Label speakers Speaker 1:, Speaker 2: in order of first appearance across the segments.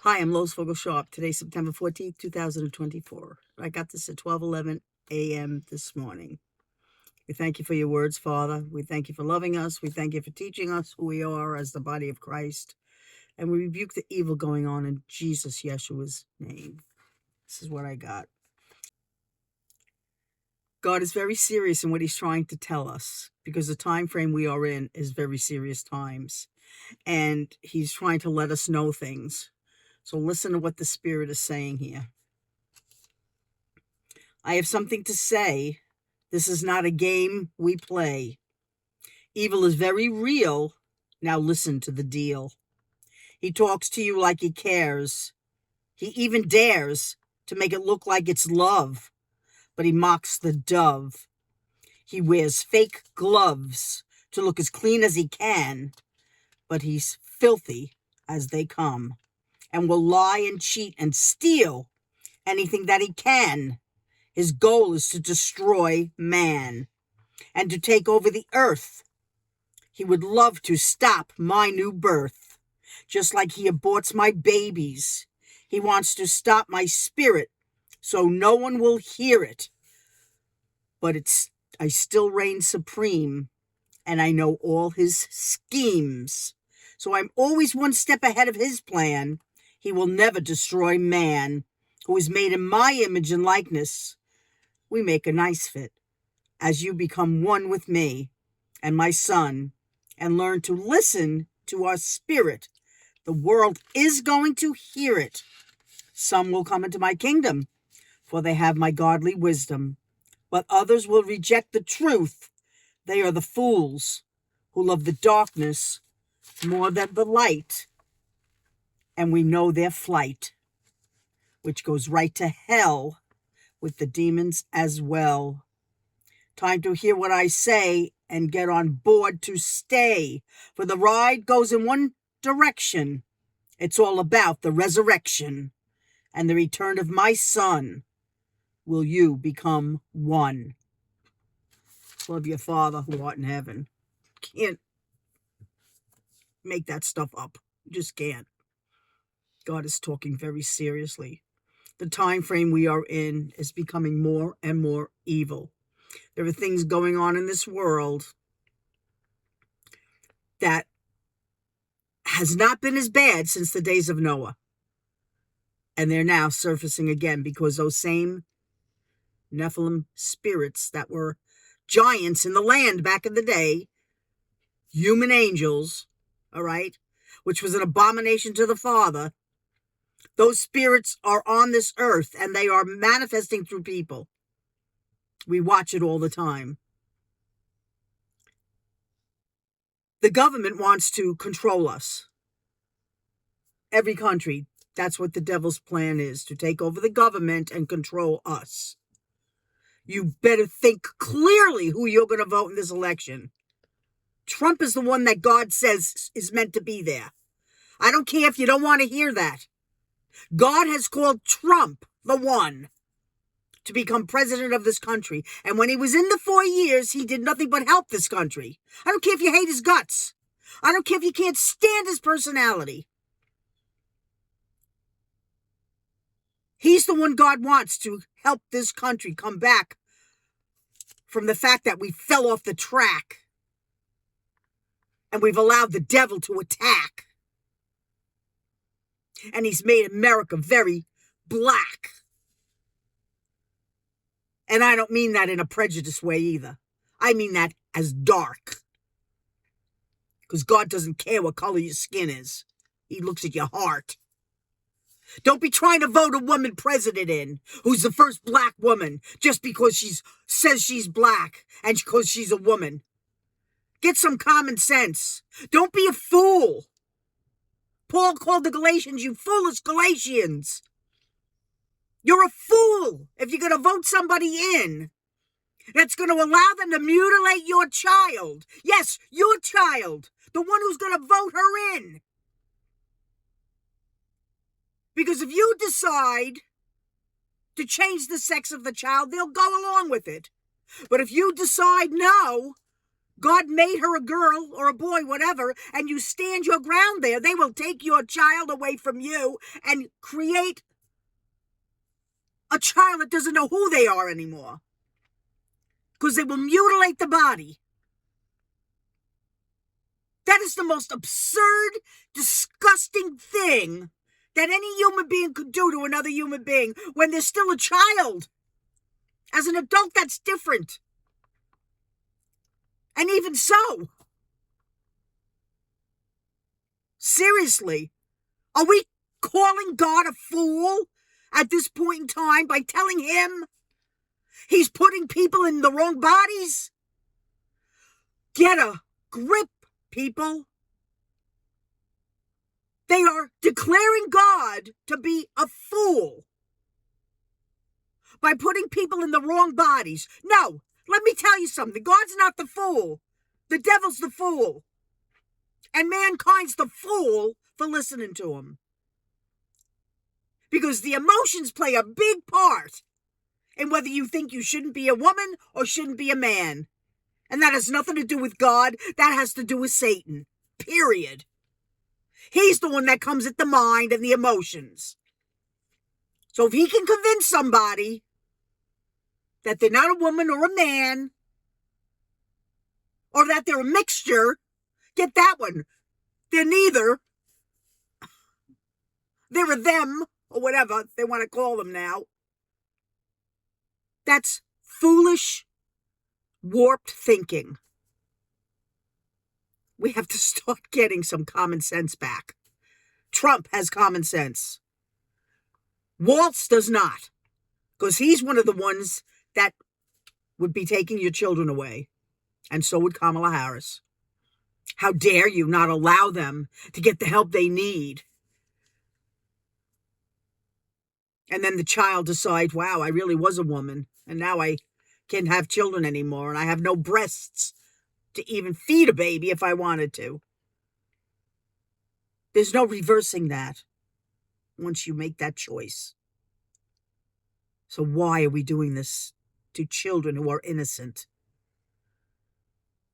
Speaker 1: Hi, I'm Lois Vogel-Sharp. Today's September 14th, 2024. I got this at 12:11 a.m. this morning. We thank you for your words, Father. We thank you for loving us. We thank you for teaching us who we are as the body of Christ. And we rebuke the evil going on in Jesus, Yeshua's name. This is what I got. God is very serious in what he's trying to tell us because the time frame we are in is very serious times. And he's trying to let us know things. So listen to what the Spirit is saying here. I have something to say. This is not a game we play. Evil is very real. Now listen to the deal. He talks to you like he cares. He even dares to make it look like it's love. But he mocks the dove. He wears fake gloves to look as clean as he can. But he's filthy as they come. And will lie and cheat and steal anything that he can. His goal is to destroy man and to take over the earth. He would love to stop my new birth, just like he aborts my babies. He wants to stop my spirit so no one will hear it. But I still reign supreme, and I know all his schemes. So I'm always one step ahead of his plan. He will never destroy man, who is made in my image and likeness. We make a nice fit as you become one with me and my son and learn to listen to our spirit. The world is going to hear it. Some will come into my kingdom, for they have my godly wisdom. But others will reject the truth. They are the fools who love the darkness more than the light. And we know their flight, which goes right to hell with the demons as well. Time to hear what I say and get on board to stay, for the ride goes in one direction. It's all about the resurrection and the return of my son. Will you become one? Love your Father who art in heaven. Can't make that stuff up. You just can't. God is talking very seriously. The time frame we are in is becoming more and more evil. There are things going on in this world that has not been as bad since the days of Noah. And they're now surfacing again because those same Nephilim spirits that were giants in the land back in the day, human angels, all right, which was an abomination to the Father, those spirits are on this earth and they are manifesting through people. We watch it all the time. The government wants to control us. Every country, that's what the devil's plan is, to take over the government and control us. You better think clearly who you're going to vote in this election. Trump is the one that God says is meant to be there. I don't care if you don't want to hear that. God has called Trump the one to become president of this country. And when he was in the 4 years, he did nothing but help this country. I don't care if you hate his guts. I don't care if you can't stand his personality. He's the one God wants to help this country come back from the fact that we fell off the track and we've allowed the devil to attack. And he's made America very black. And I don't mean that in a prejudiced way either. I mean that as dark. Because God doesn't care what color your skin is. He looks at your heart. Don't be trying to vote a woman president in who's the first black woman just because she says she's black and because she's a woman. Get some common sense. Don't be a fool. Paul called the Galatians, you foolish Galatians. You're a fool if you're going to vote somebody in that's going to allow them to mutilate your child. Yes, your child, the one who's going to vote her in. Because if you decide to change the sex of the child, they'll go along with it. But if you decide no, God made her a girl or a boy, whatever, and you stand your ground there, they will take your child away from you and create a child that doesn't know who they are anymore. Because they will mutilate the body. That is the most absurd, disgusting thing that any human being could do to another human being when they're still a child. As an adult, that's different. And even so, seriously, are we calling God a fool at this point in time by telling him he's putting people in the wrong bodies? Get a grip, people. They are declaring God to be a fool by putting people in the wrong bodies. No, let me tell you something. God's not the fool. The devil's the fool. And mankind's the fool for listening to him. Because the emotions play a big part in whether you think you shouldn't be a woman or shouldn't be a man. And that has nothing to do with God. That has to do with Satan. Period. He's the one that comes at the mind and the emotions. So if he can convince somebody that they're not a woman or a man, or that they're a mixture, get that one. They're neither. They're a them, or whatever they want to call them now. That's foolish, warped thinking. We have to start getting some common sense back. Trump has common sense. Waltz does not, because he's one of the ones that would be taking your children away. And so would Kamala Harris. How dare you not allow them to get the help they need? And then the child decides, wow, I really was a woman, and now I can't have children anymore, and I have no breasts to even feed a baby if I wanted to. There's no reversing that once you make that choice. So why are we doing this to children who are innocent?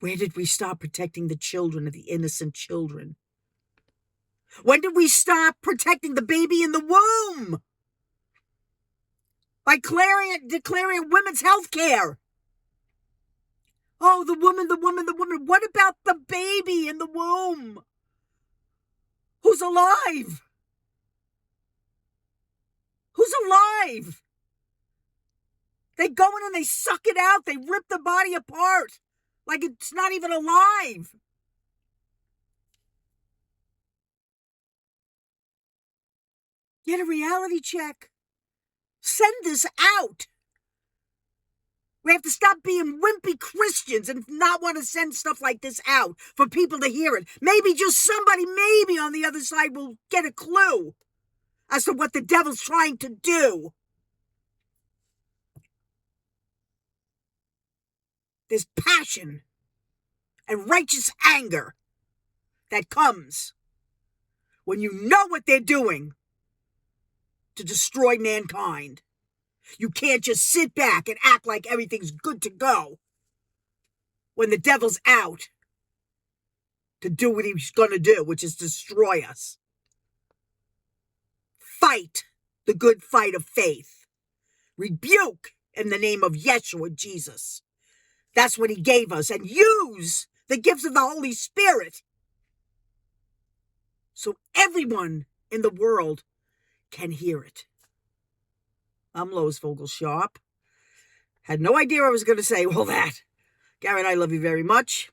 Speaker 1: Where did we stop protecting the children of the innocent children? When did we stop protecting the baby in the womb? By declaring women's health care. Oh, the woman. What about the baby in the womb? Who's alive? Who's alive? They go in and they suck it out. They rip the body apart like it's not even alive. Get a reality check. Send this out. We have to stop being wimpy Christians and not want to send stuff like this out for people to hear it. Maybe just somebody maybe on the other side will get a clue as to what the devil's trying to do. There's passion and righteous anger that comes when you know what they're doing to destroy mankind. You can't just sit back and act like everything's good to go when the devil's out to do what he's going to do, which is destroy us. Fight the good fight of faith. Rebuke in the name of Yeshua, Jesus. That's what he gave us. And use the gifts of the Holy Spirit so everyone in the world can hear it. I'm Lois Vogel-Sharp. Had no idea I was going to say all that. Garrett, I love you very much.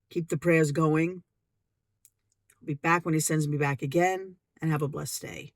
Speaker 1: Keep the prayers going. I'll be back when he sends me back again, and have a blessed day.